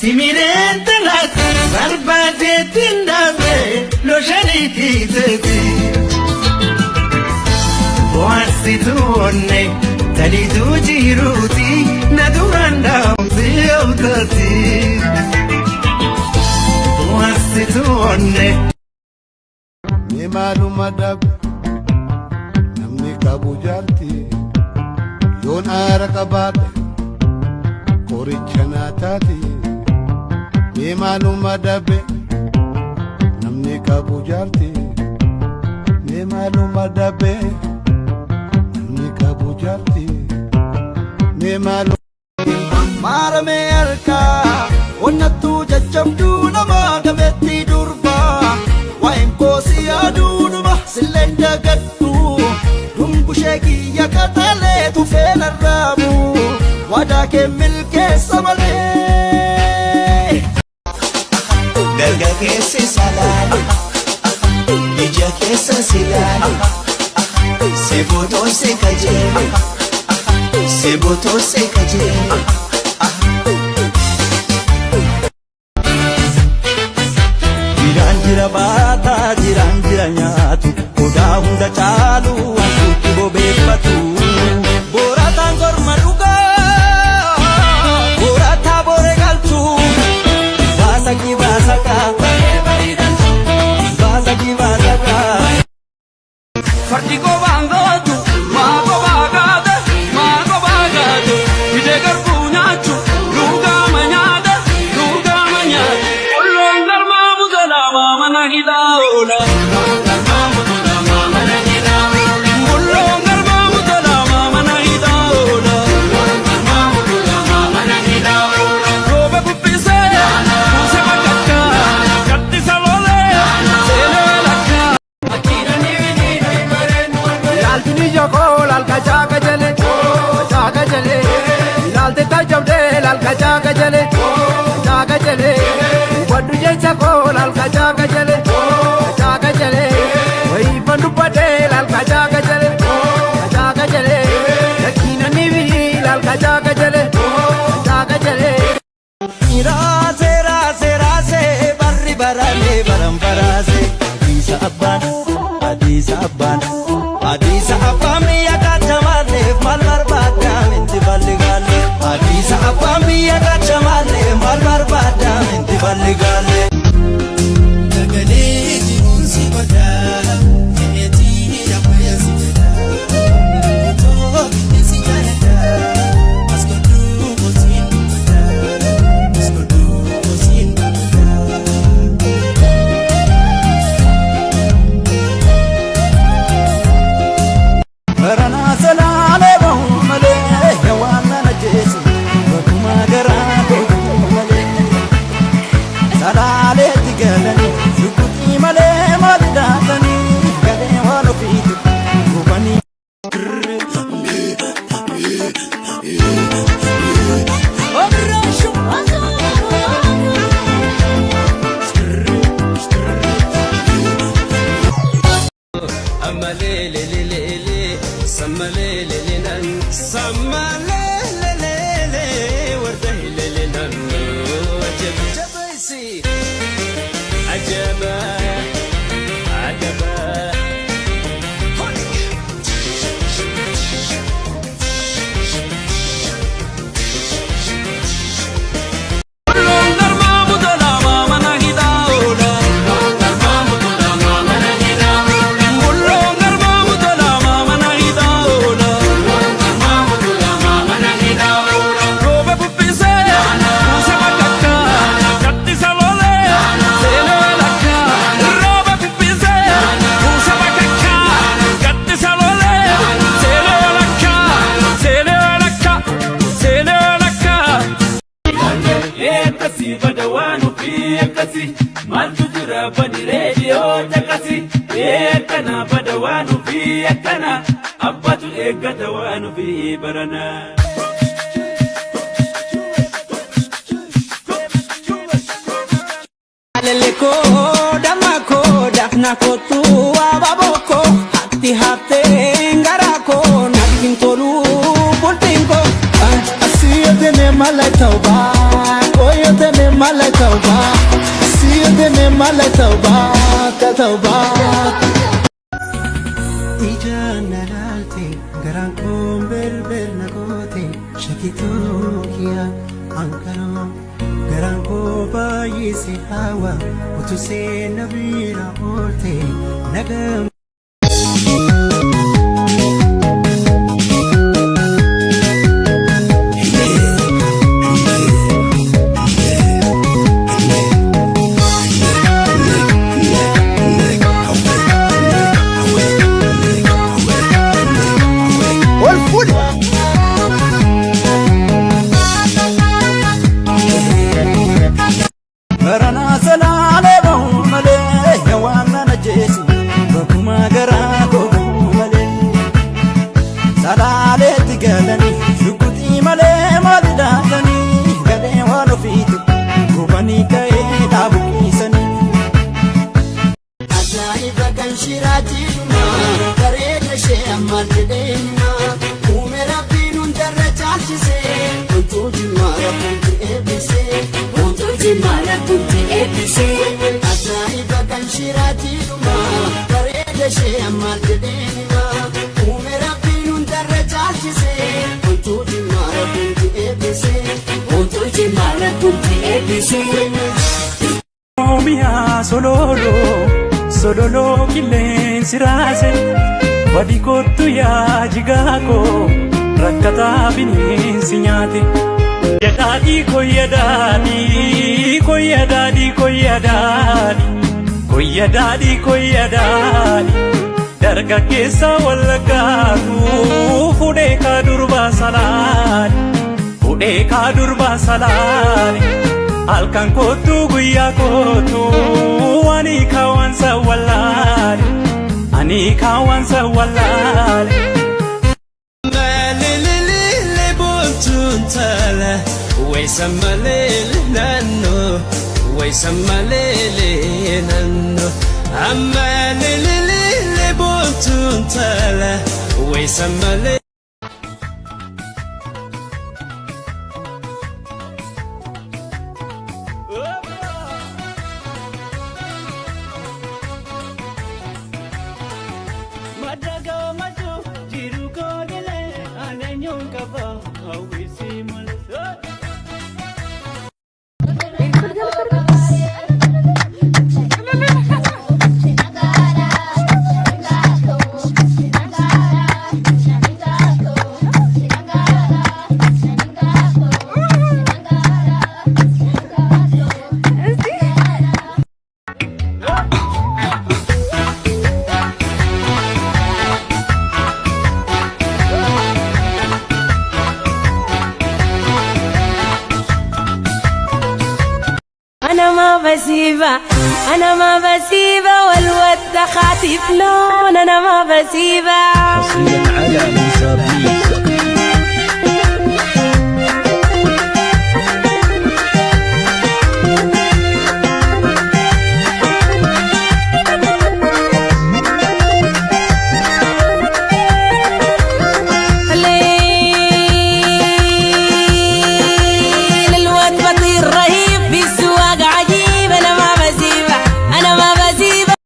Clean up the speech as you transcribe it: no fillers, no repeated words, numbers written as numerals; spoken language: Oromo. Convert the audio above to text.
Timirentelat barbadetindabe lo shanititati Wasitune talidu jiruti naduranda umziyautati Wasitune Nimalu madab namni kabujarti yon arakabate korichanatati Nimalu madabe namni kabujarti Nimalu madabe namni kabujarti Nimalu Marame arka wannatu jajjabdu nama gametti durba wain kosi adunuma silenda gaddu dumbusheki yakatale tufela rabu wadake milke samale Darga kese salali Ija kesa silali Seboto se kajeli Seboto se kajeli Jiran bata jiran nyatu Kuda hunda chalu Antuki bobe patu Borata ngor maduga Borata bore galchu Basaki basaka Basaki basaka Fartiko bangadu Mago bagada Mago bagada Ide garbunachu Luga manyada Luga manyada Ullon darma mudala Mama hidaula Jaga jale, wadu jai kol al jaga jale, wai bandu padel al jaga jale, yakina nivi al jaga jale, Rase rase rase barri barale baram barase, Adisa abban, miya kachamale malmar bada minti baligale, Adisa abban miya kachamale malmar bada minti baligale. Nagale jirun si bada Eti yakwaya si bada To esi janada Maskodu mosin bada Maskodu mosin bada Barana salale male yawana najesi bakuma garado male salale tigalani sukuti male maddatani gade wano fitu kubani Maltu jira bani radio takasi Ekana badawanu fi ekana Abbatu egadawanu fi barana Aleleko damako dafnako tu ababoko Hati hafte ngarako Nagintolu bultinko Asiyotene malay tauba Koyotene mala tauba siyodene mala tauba tauba ijanalalte garan kombel bel nagote shakito kia ankaro garan ko bayise hawa utuse nabira orte nagam sololo qilleensi raase wadi kottu yaa jigaako rakkata bineensi nyaate yadaadhii koyyadaadhii koyyadaadhii koyyadaadhii koyyadaadhii dargaggeessa wallaggaatu fudhee kaa durbaa salaali halkan kottu guyyaa kottu ani kawansa wallali malelele bontuntala waisamalele nanno amalelele bontuntala waisamalele أنا ما بسيبة والود خاطف لون أنا ما بسيبة